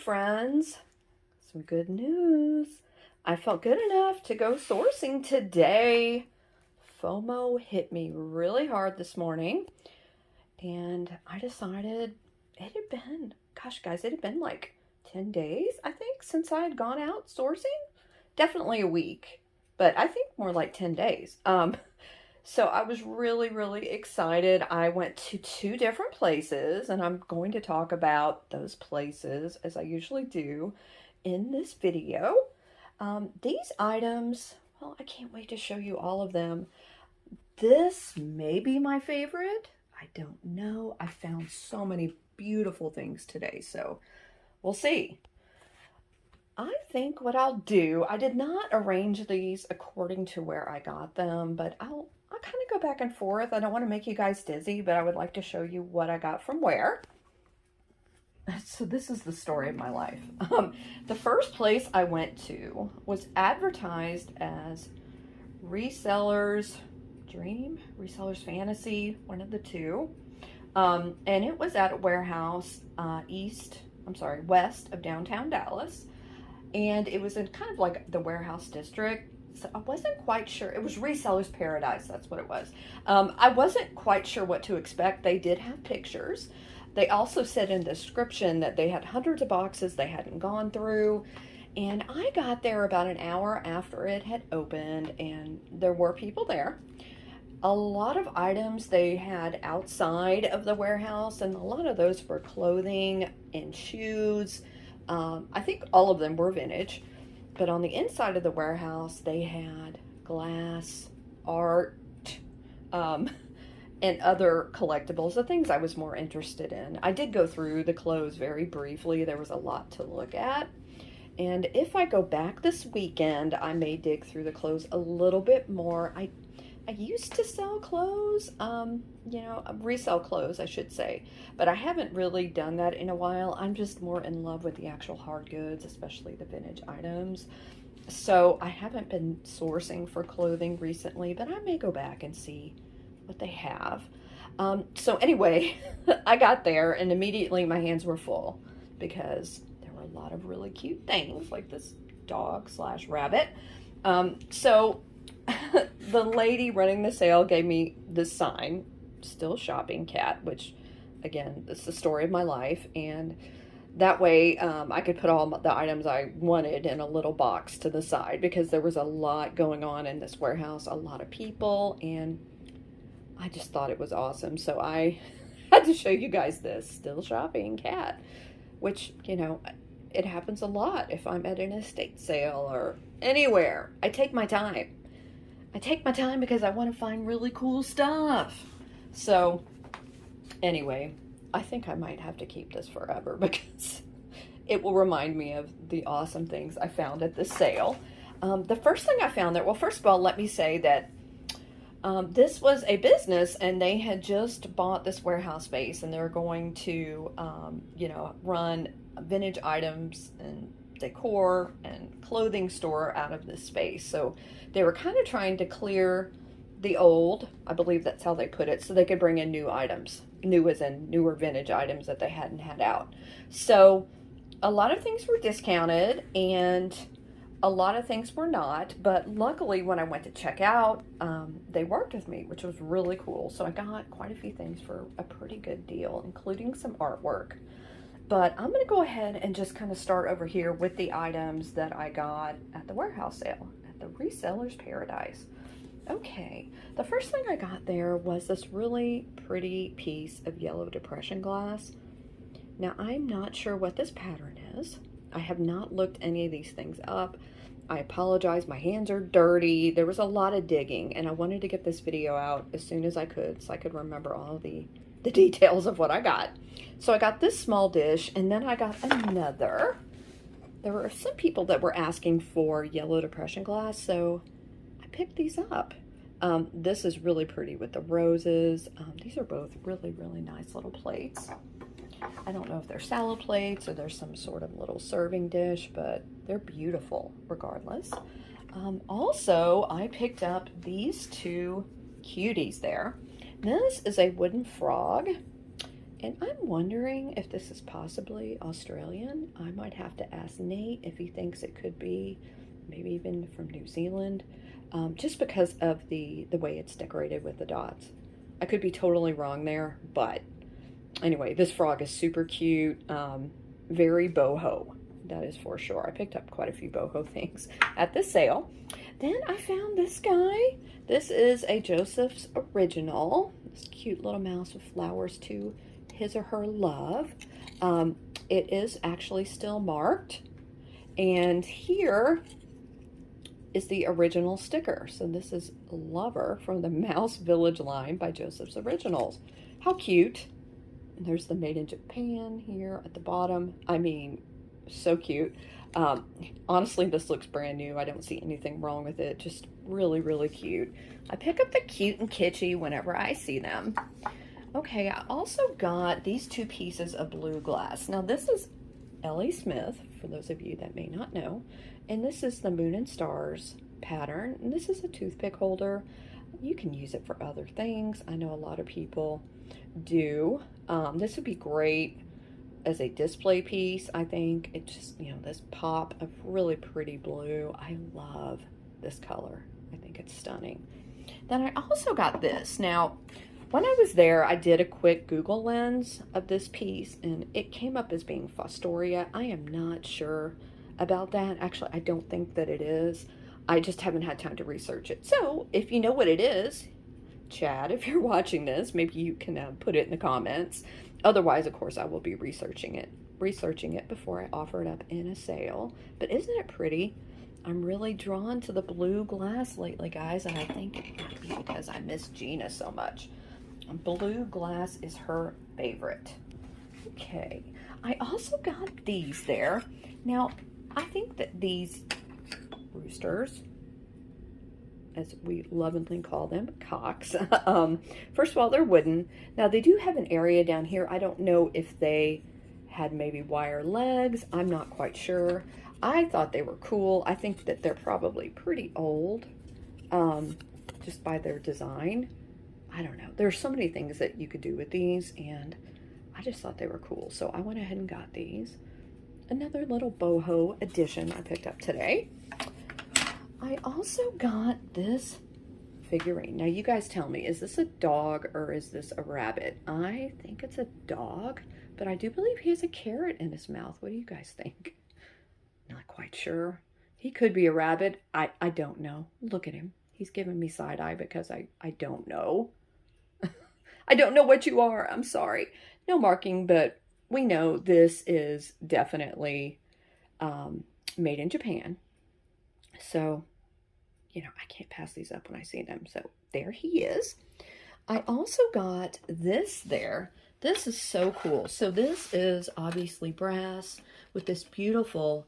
friends. Some good news. I felt good enough to go sourcing today. FOMO hit me really hard this morning, and I decided it had been, gosh guys, it had been like 10 days, I think, since I had gone out sourcing. Definitely a week, but I think more like 10 days. So I was really excited. I went to 2 different places, and I'm going to talk about those places as I usually do in this video. These items, well, I can't wait to show you all of them. This may be my favorite. I don't know. I found so many beautiful things today, so we'll see. I think what I'll do, I did not arrange these according to where I got them, but I'll kind of go back and forth. I don't want to make you guys dizzy, but I would like to show you what I got from where. So this is the story of my life. The first place I went to was advertised as Reseller's Dream, Reseller's Fantasy, one of the two. And it was at a warehouse west of downtown Dallas. And it was in kind of like the warehouse district. So I wasn't quite sure. It was Reseller's Paradise. That's what it was. I wasn't quite sure what to expect. They did have pictures. They also said in the description that they had hundreds of boxes they hadn't gone through. And I got there about an hour after it had opened, and there were people there. A lot of items they had outside of the warehouse, and a lot of those were clothing and shoes. I think all of them were vintage. But on the inside of the warehouse, they had glass, art, and other collectibles, the things I was more interested in. I did go through the clothes very briefly. There was a lot to look at. And if I go back this weekend, I may dig through the clothes a little bit more. I used to sell clothes, resell clothes, I should say, but I haven't really done that in a while. I'm just more in love with the actual hard goods, especially the vintage items. So I haven't been sourcing for clothing recently, but I may go back and see what they have. So anyway, I got there and immediately my hands were full because there were a lot of really cute things like this dog/rabbit. So the lady running the sale gave me this sign, "Still shopping, cat," which again, it's the story of my life. And that way I could put all the items I wanted in a little box to the side because there was a lot going on in this warehouse, a lot of people, and I just thought it was awesome. So I had to show you guys this "Still shopping, cat," which, it happens a lot if I'm at an estate sale or anywhere. I take my time. Because I want to find really cool stuff. So anyway, I think I might have to keep this forever because it will remind me of the awesome things I found at this sale. The first thing I found there, well, first of all, let me say that this was a business and they had just bought this warehouse space and they're going to, run vintage items and decor and clothing store out of this space. So they were kind of trying to clear the old, I believe that's how they put it, so they could bring in new items, new as in newer vintage items that they hadn't had out. So a lot of things were discounted and a lot of things were not, but luckily when I went to check out, they worked with me, which was really cool. So I got quite a few things for a pretty good deal, including some artwork. But I'm going to go ahead and just kind of start over here with the items that I got at the warehouse sale, at the Reseller's Paradise. Okay, the first thing I got there was this really pretty piece of yellow depression glass. Now, I'm not sure what this pattern is. I have not looked any of these things up. I apologize, my hands are dirty. There was a lot of digging, and I wanted to get this video out as soon as I could so I could remember all the details of what I got. So I got this small dish, and then I got another. There were some people that were asking for yellow depression glass, so I picked these up. This is really pretty with the roses. These are both really nice little plates. I don't know if they're salad plates or there's some sort of little serving dish, but they're beautiful regardless. Also, I picked up these 2 cuties there. This is a wooden frog. And I'm wondering if this is possibly Australian. I might have to ask Nate if he thinks it could be maybe even from New Zealand, just because of the way it's decorated with the dots. I could be totally wrong there, but anyway, this frog is super cute, very boho, that is for sure. I picked up quite a few boho things at this sale. Then I found this guy. This is a Joseph's Original. This cute little mouse with flowers to his or her love. It is actually still marked. And here is the original sticker. So this is Lover from the Mouse Village line by Joseph's Originals. How cute. And there's the Made in Japan here at the bottom. I mean, so cute. Honestly, this looks brand new. I don't see anything wrong with it. Just really, really cute. I pick up the cute and kitschy whenever I see them. Okay, I also got these two pieces of blue glass. Now, this is Ellie Smith, for those of you that may not know. And this is the Moon and Stars pattern. And this is a toothpick holder. You can use it for other things. I know a lot of people do. This would be great as a display piece, I think. It just, you know, this pop of really pretty blue. I love this color. I think it's stunning. Then I also got this. Now, when I was there, I did a quick Google lens of this piece, and it came up as being Fostoria. I am not sure about that. Actually, I don't think that it is. I just haven't had time to research it. So, if you know what it is, Chad, if you're watching this, maybe you can put it in the comments. Otherwise, of course, I will be researching it before I offer it up in a sale. But isn't it pretty? I'm really drawn to the blue glass lately, guys, and I think it might be because I miss Gina so much. Blue glass is her favorite. Okay, I also got these there. Now, I think that these roosters, as we lovingly call them, cocks. First of all, they're wooden. Now, they do have an area down here. I don't know if they had maybe wire legs. I'm not quite sure. I thought they were cool. I think that they're probably pretty old, just by their design. I don't know. There's so many things that you could do with these, and I just thought they were cool. So I went ahead and got these. Another little boho addition I picked up today. I also got this figurine. Now, you guys tell me, is this a dog or is this a rabbit? I think it's a dog, but I do believe he has a carrot in his mouth. What do you guys think? Not quite sure. He could be a rabbit. I don't know. Look at him. He's giving me side eye because I don't know. I don't know what you are. I'm sorry. No marking, but we know this is definitely made in Japan. So, you know, I can't pass these up when I see them. So there he is. I also got this there. This is so cool. So this is obviously brass with this beautiful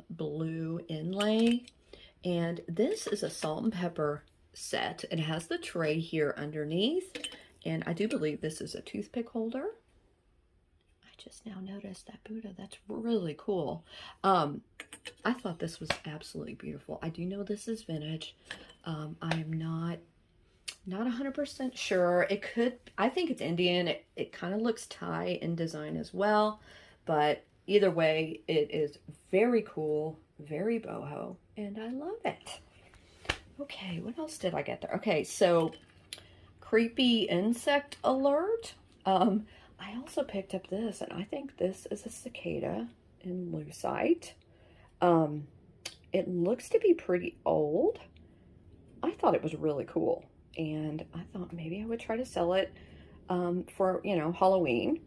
blue inlay. And this is a salt and pepper set. It has the tray here underneath. And I do believe this is a toothpick holder. I just now noticed that Buddha. That's really cool. I thought this was absolutely beautiful. I do know this is vintage. I am not 100% sure. It could, I think it's Indian. It kind of looks Thai in design as well. But either way, it is very cool, very boho, and I love it. Okay, what else did I get there? Okay, so creepy insect alert. I also picked up this, and I think this is a cicada in lucite. It looks to be pretty old. I thought it was really cool, and I thought maybe I would try to sell it for, you know, Halloween.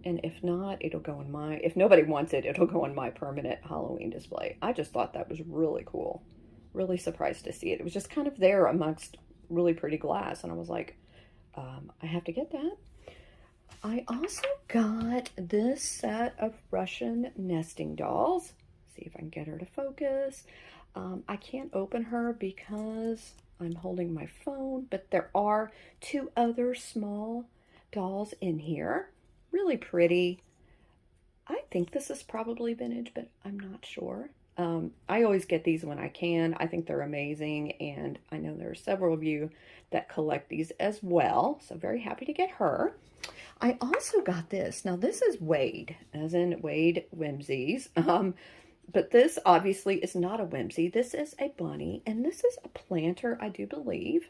And if not, it'll go in my, if nobody wants it, it'll go in my permanent Halloween display. I just thought that was really cool. Really surprised to see it. It was just kind of there amongst really pretty glass, and I was like, I have to get that. I also got this set of Russian nesting dolls. See if I can get her to focus. I can't open her because I'm holding my phone, but there are two other small dolls in here. Really pretty. I think this is probably vintage, but I'm not sure. I always get these when I can. I think they're amazing, and I know there are several of you that collect these as well, so very happy to get her. I also got this. Now, this is Wade, as in Wade Whimsies, but this obviously is not a whimsy. This is a bunny, and this is a planter, I do believe.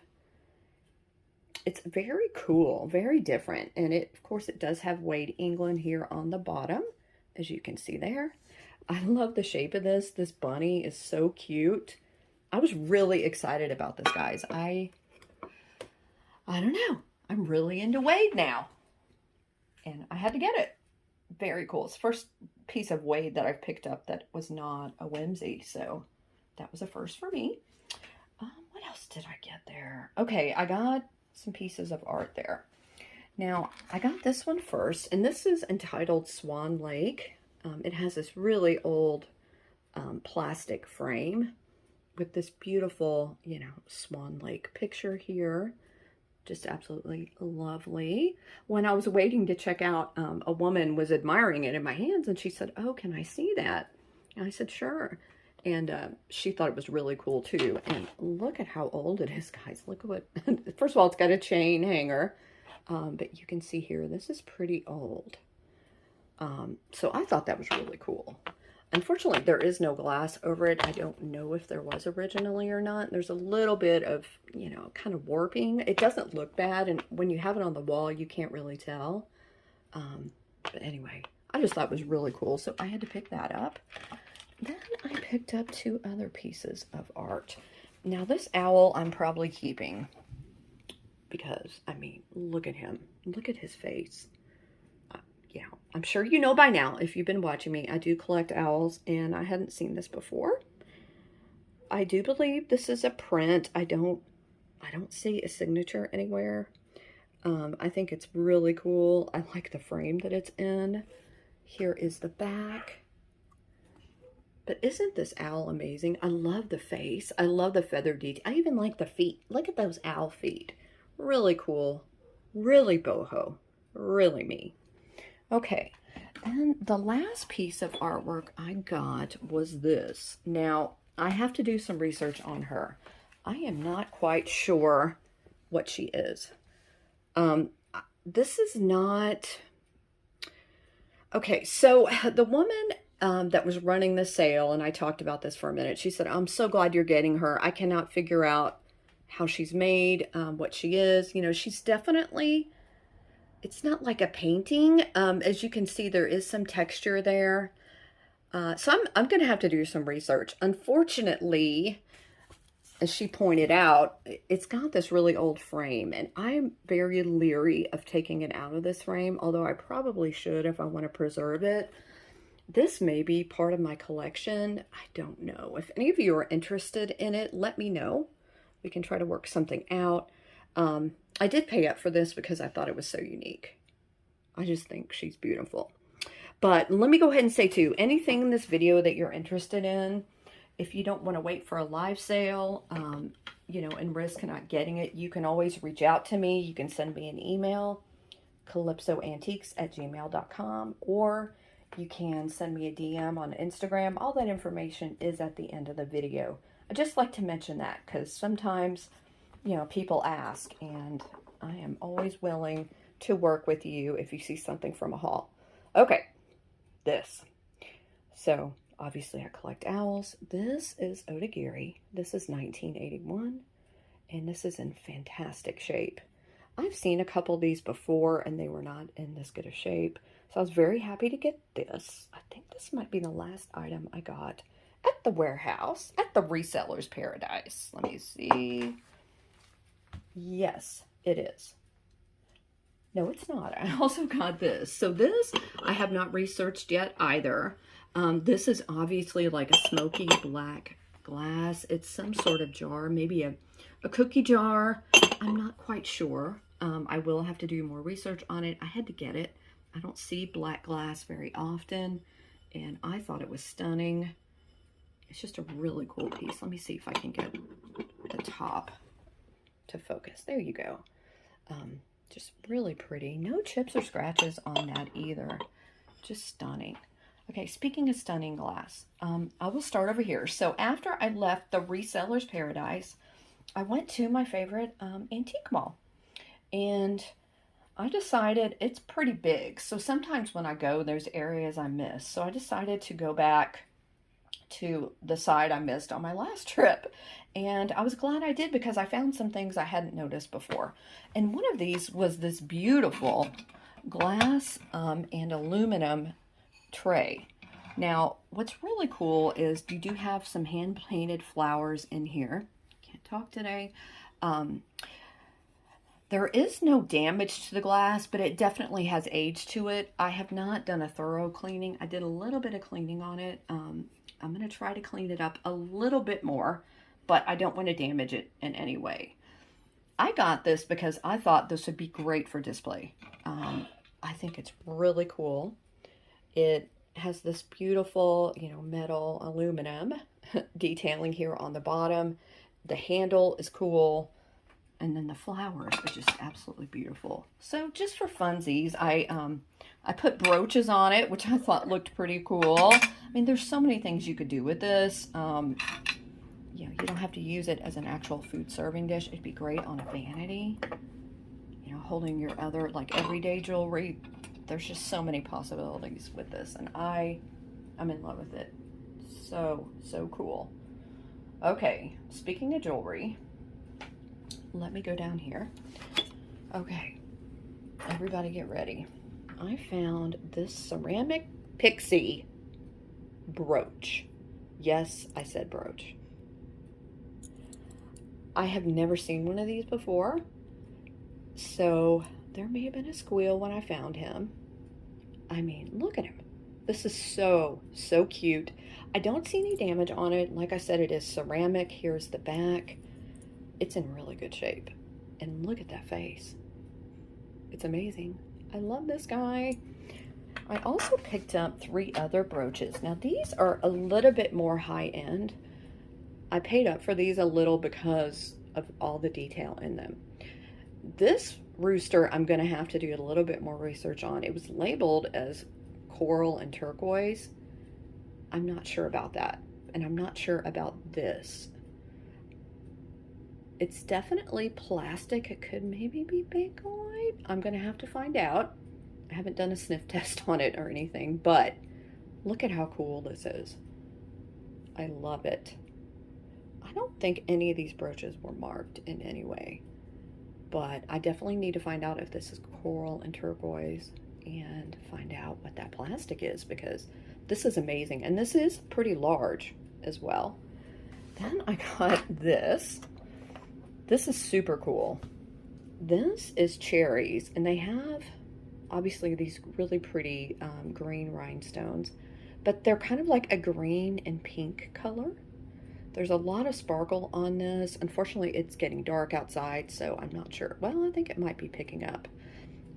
It's very cool, very different, and of course, it does have Wade England here on the bottom, as you can see there. I love the shape of this. This bunny is so cute. I was really excited about this, guys. I don't know. I'm really into Wade now, and I had to get it. Very cool. It's the first piece of Wade that I've picked up that was not a whimsy, so that was a first for me. What else did I get there? Okay, I got some pieces of art there. Now, I got this one first, and this is entitled Swan Lake. It has this really old plastic frame with this beautiful, you know, Swan Lake picture here. Just absolutely lovely. When I was waiting to check out, a woman was admiring it in my hands, and she said, "Oh, can I see that?" And I said, "Sure." And she thought it was really cool too. And look at how old it is, guys. Look at what, first of all, it's got a chain hanger, but you can see here, this is pretty old. So I thought that was really cool. Unfortunately, there is no glass over it. I don't know if there was originally or not. There's a little bit of, you know, kind of warping. It doesn't look bad, and when you have it on the wall, you can't really tell. But anyway, I just thought it was really cool, so I had to pick that up. Then I picked up two other pieces of art. Now, this owl I'm probably keeping because, I mean, look at him. Look at his face. Yeah, I'm sure you know by now, if you've been watching me, I do collect owls, and I hadn't seen this before. I do believe this is a print. I don't see a signature anywhere. I think it's really cool. I like the frame that it's in. Here is the back. But isn't this owl amazing? I love the face. I love the feather detail. I even like the feet. Look at those owl feet. Really cool. Really boho. Really me. Okay, and the last piece of artwork I got was this. Now, I have to do some research on her. I am not quite sure what she is. This is not... Okay, so the woman that was running the sale, and I talked about this for a minute, she said, "I'm so glad you're getting her. I cannot figure out how she's made, what she is." You know, she's definitely... It's not like a painting. As you can see, there is some texture there. So I'm going to have to do some research. Unfortunately, as she pointed out, it's got this really old frame, and I'm very leery of taking it out of this frame, although I probably should if I want to preserve it. This may be part of my collection. I don't know. If any of you are interested in it, let me know. We can try to work something out. I did pay up for this because I thought it was so unique. I just think she's beautiful. But let me go ahead and say too, anything in this video that you're interested in, if you don't want to wait for a live sale, you know, and risk not getting it, you can always reach out to me. You can send me an email, calypsoantiques@gmail.com, or you can send me a DM on Instagram. All that information is at the end of the video. I just like to mention that because sometimes, you know, people ask, and I am always willing to work with you if you see something from a haul. Okay, this. So, obviously I collect owls. This is Otagiri. This is 1981, and this is in fantastic shape. I've seen a couple of these before, and they were not in this good of shape. So I was very happy to get this. I think this might be the last item I got at the warehouse, at the Reseller's Paradise. Let me see. Yes, it is. No, it's not. I also got this. So this I have not researched yet either. This is obviously like a smoky black glass. It's some sort of jar, maybe a cookie jar. I'm not quite sure. I will have to do more research on it. I had to get it. I don't see black glass very often, and I thought it was stunning. It's just a really cool piece. Let me see if I can get the top to focus. There you go. Just really pretty. No chips or scratches on that either. Just stunning. Okay, speaking of stunning glass, I will start over here. So after I left the Reseller's Paradise, I went to my favorite antique mall. And I decided it's pretty big. So sometimes when I go, there's areas I miss. So I decided to go back to the side I missed on my last trip. And I was glad I did because I found some things I hadn't noticed before. And one of these was this beautiful glass and aluminum tray. Now, what's really cool is you do have some hand-painted flowers in here. Can't talk today. There is no damage to the glass, but it definitely has age to it. I have not done a thorough cleaning. I did a little bit of cleaning on it. I'm going to try to clean it up a little bit more, but I don't want to damage it in any way. I got this because I thought this would be great for display. I think it's really cool. It has this beautiful, metal aluminum detailing here on the bottom. The handle is cool. And then the flowers are just absolutely beautiful. So just for funsies, I put brooches on it, which I thought looked pretty cool. I mean, there's so many things you could do with this. You don't have to use it as an actual food serving dish. It'd be great on a vanity. Holding your other everyday jewelry. There's just so many possibilities with this, and I'm in love with it. So cool. Okay, speaking of jewelry, let me go down here. Okay, everybody get ready. I found this ceramic pixie brooch. Yes, I said brooch. I have never seen one of these before, so there may have been a squeal when I found him. I mean, look at him. This is so cute. I don't see any damage on it. Like I said, it is ceramic. Here's the back. It's in really good shape. And look at that face. It's amazing. I love this guy. I also picked up 3 other brooches. Now these are a little bit more high-end. I paid up for these a little because of all the detail in them. This rooster I'm going to have to do a little bit more research on. It was labeled as coral and turquoise. I'm not sure about that. And I'm not sure about this. It's definitely plastic. It could maybe be bakelite. I'm going to have to find out. I haven't done a sniff test on it or anything, but look at how cool this is. I love it. I don't think any of these brooches were marked in any way, but I definitely need to find out if this is coral and turquoise and find out what that plastic is, because this is amazing. And this is pretty large as well. Then I got this. This is super cool. This is cherries, and they have obviously these really pretty green rhinestones, but they're kind of like a green and pink color. There's a lot of sparkle on this. Unfortunately, it's getting dark outside, so I'm not sure. Well, I think it might be picking up.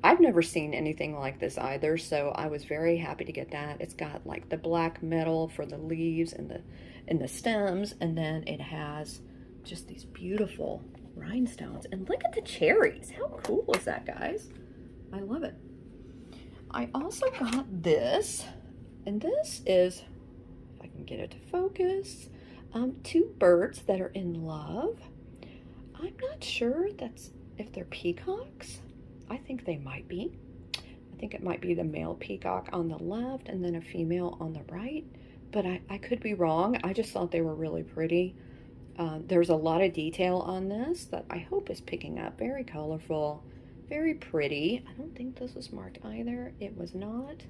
I've never seen anything like this either, so I was very happy to get that. It's got like the black metal for the leaves and the stems, and then it has just these beautiful rhinestones. And look at the cherries. How cool is that, guys? I love it. I also got this, and this is, if I can get it to focus, 2 birds that are in love. I'm not sure if they're peacocks. I think they might be. I think it might be the male peacock on the left and then a female on the right, but I could be wrong. I just thought they were really pretty. There's a lot of detail on this that I hope is picking up. Very colorful, very pretty. I don't think this was marked either. It was not,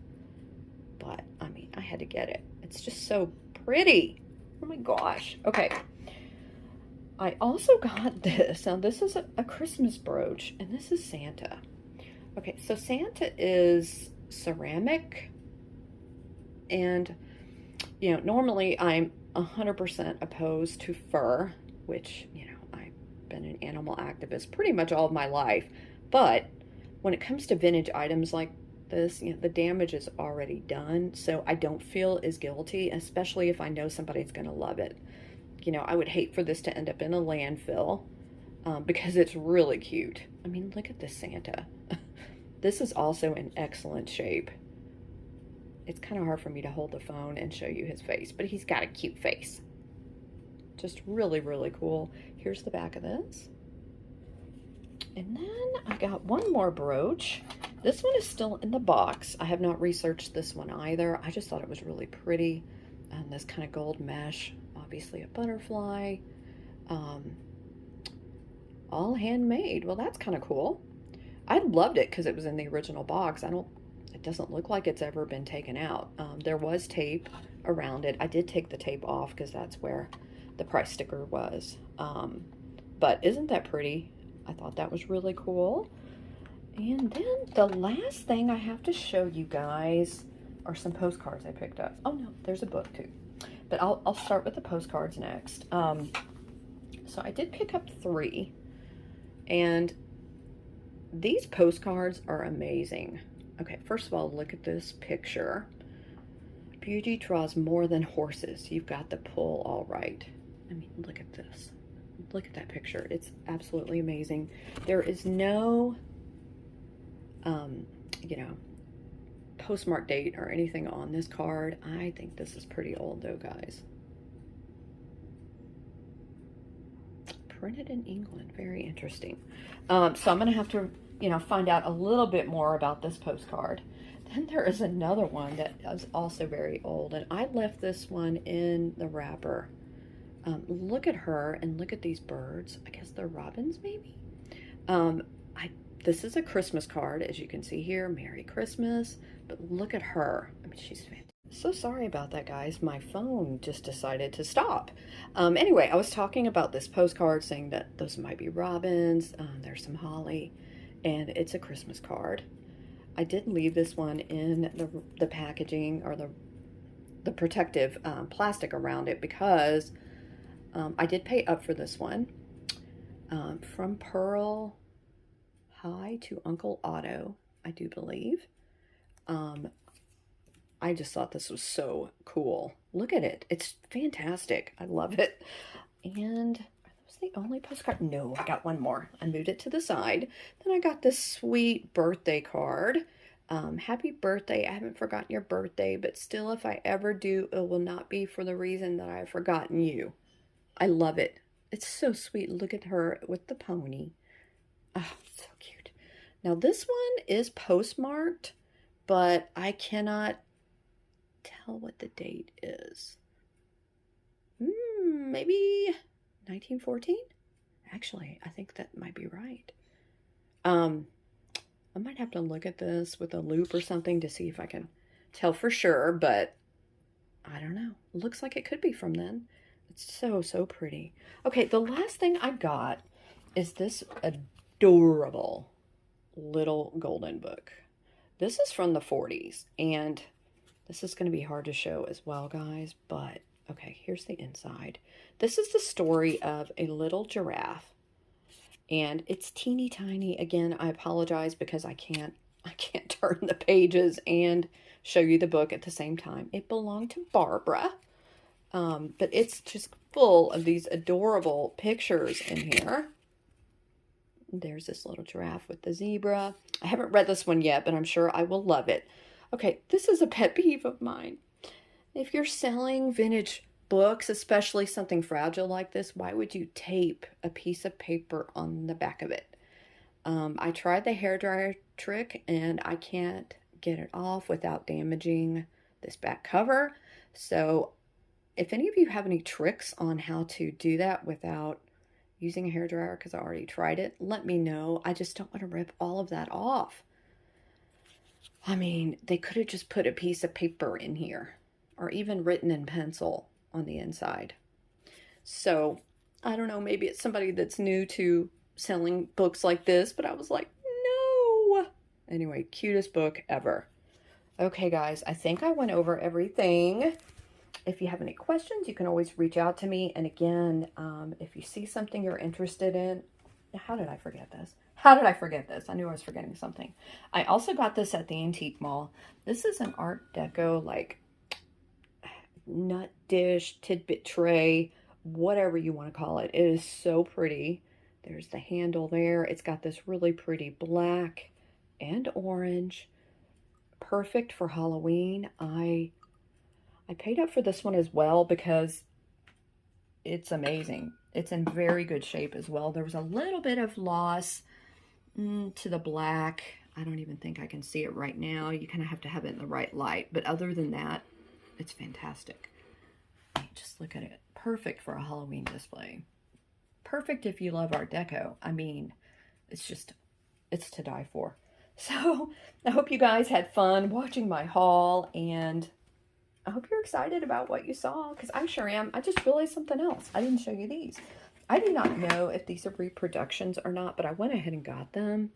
but I mean, I had to get it. It's just so pretty. Oh my gosh. Okay. I also got this. Now this is a Christmas brooch, and this is Santa. Okay, so Santa is ceramic, and normally I'm 100% opposed to fur, which, I've been an animal activist pretty much all of my life. But when it comes to vintage items like this, the damage is already done, so I don't feel as guilty, especially if I know somebody's going to love it. I would hate for this to end up in a landfill because it's really cute. I mean, look at this Santa. This is also in excellent shape. It's kind of hard for me to hold the phone and show you his face, but he's got a cute face. Just really, really cool. Here's the back of this. And then I got one more brooch. This one is still in the box. I have not researched this one either. I just thought it was really pretty. This kind of gold mesh, obviously a butterfly. All handmade. Well, that's kind of cool. I loved it because it was in the original box. It doesn't look like it's ever been taken out. There was tape around it. I did take the tape off because that's where the price sticker was. But isn't that pretty? I thought that was really cool. And then the last thing I have to show you guys are some postcards I picked up. Oh no, there's a book too. But I'll start with the postcards next. So I did pick up 3. And these postcards are amazing. Okay, first of all, look at this picture. Beauty draws more than horses. You've got the pull all right. I mean, look at this. Look at that picture. It's absolutely amazing. There is no, you know, postmark date or anything on this card. I think this is pretty old though, guys. Printed in England. Very interesting. So I'm going to have to, you know, find out a little bit more about this postcard. Then there is another one that is also very old, and I left this one in the wrapper. Look at her and look at these birds. I guess they're robins, maybe. This is a Christmas card, as you can see here. Merry Christmas. But look at her. I mean, she's fantastic. So sorry about that, guys. My phone just decided to stop. Anyway, I was talking about this postcard, saying that those might be robins. There's some holly, and it's a Christmas card. I did leave this one in the packaging, or the protective plastic around it, because I did pay up for this one. From Pearl High to Uncle Otto, I do believe. I just thought this was so cool. Look at it. It's fantastic. I love it. And are those the only postcard? No, I got one more. I moved it to the side. Then I got this sweet birthday card. Happy birthday. I haven't forgotten your birthday, but still, if I ever do, it will not be for the reason that I've forgotten you. I love it. It's so sweet. Look at her with the pony. Oh, so cute. Now, this one is postmarked, but I cannot tell what the date is. Maybe 1914? Actually, I think that might be right. I might have to look at this with a loop or something to see if I can tell for sure, but I don't know. Looks like it could be from then. It's so, so pretty. Okay, the last thing I got is this adorable little golden book. This is from the 40s, and this is going to be hard to show as well, guys, but okay, here's the inside. This is the story of a little giraffe, and it's teeny tiny. Again, I apologize because I can't turn the pages and show you the book at the same time. It belonged to Barbara, but it's just full of these adorable pictures in here. There's this little giraffe with the zebra. I haven't read this one yet, but I'm sure I will love it. Okay, this is a pet peeve of mine. If you're selling vintage books, especially something fragile like this, why would you tape a piece of paper on the back of it? I tried the hairdryer trick, and I can't get it off without damaging this back cover. So if any of you have any tricks on how to do that without using a hairdryer, because I already tried it, let me know. I just don't want to rip all of that off. I mean, they could have just put a piece of paper in here, or even written in pencil on the inside. So, I don't know, maybe it's somebody that's new to selling books like this, but I was like, no! Anyway, cutest book ever. Okay, guys, I think I went over everything. If you have any questions, you can always reach out to me. And again, if you see something you're interested in, how did I forget this? How did I forget this? I knew I was forgetting something. I also got this at the antique mall. This is an Art Deco, like, nut dish, tidbit tray, whatever you want to call it. It is so pretty. There's the handle there. It's got this really pretty black and orange perfect for Halloween. I paid up for this one as well because it's amazing. It's in very good shape as well. There was a little bit of loss to the black. I don't even think I can see it right now. You kind of have to have it in the right light. But other than that, it's fantastic. Just look at it. Perfect for a Halloween display. Perfect if you love Art Deco. I mean, it's to die for. So I hope you guys had fun watching my haul, and I hope you're excited about what you saw, because I sure am. I just realized something else. I didn't show you these. I do not know if these are reproductions or not, but I went ahead and got them.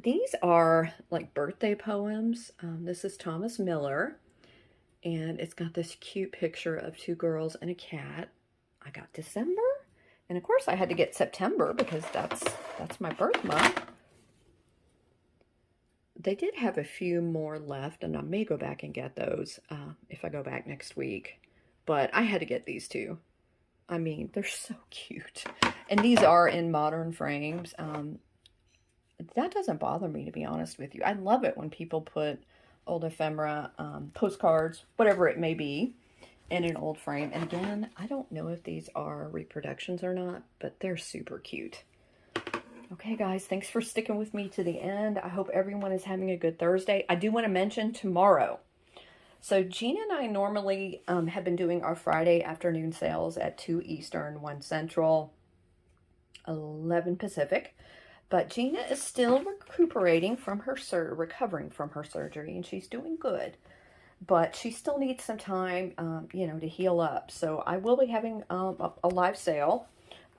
These are like birthday poems. This is Thomas Miller, and it's got this cute picture of two girls and a cat. I got December, and of course I had to get September because that's my birth month. They did have a few more left, and I may go back and get those if I go back next week. But I had to get these two. I mean, they're so cute. And these are in modern frames. That doesn't bother me, to be honest with you. I love it when people put old ephemera, postcards, whatever it may be, in an old frame. And again, I don't know if these are reproductions or not, but they're super cute. Okay, guys, thanks for sticking with me to the end. I hope everyone is having a good Thursday. I do want to mention tomorrow. So Gina and I normally have been doing our Friday afternoon sales at 2 Eastern, 1 Central, 11 Pacific. But Gina is still recuperating from recovering from her surgery, and she's doing good. But she still needs some time, to heal up. So I will be having a live sale.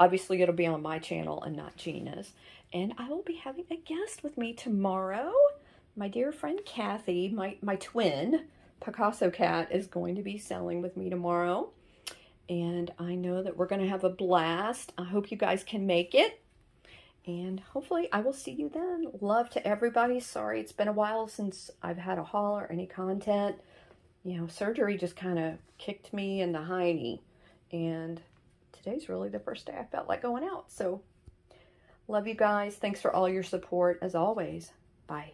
Obviously, it'll be on my channel and not Gina's. And I will be having a guest with me tomorrow. My dear friend Kathy, my twin, Picasso cat, is going to be selling with me tomorrow. And I know that we're going to have a blast. I hope you guys can make it. And hopefully I will see you then. Love to everybody. Sorry, it's been a while since I've had a haul or any content. Surgery just kind of kicked me in the hiney. And today's really the first day I felt like going out. So, love you guys. Thanks for all your support, as always. Bye.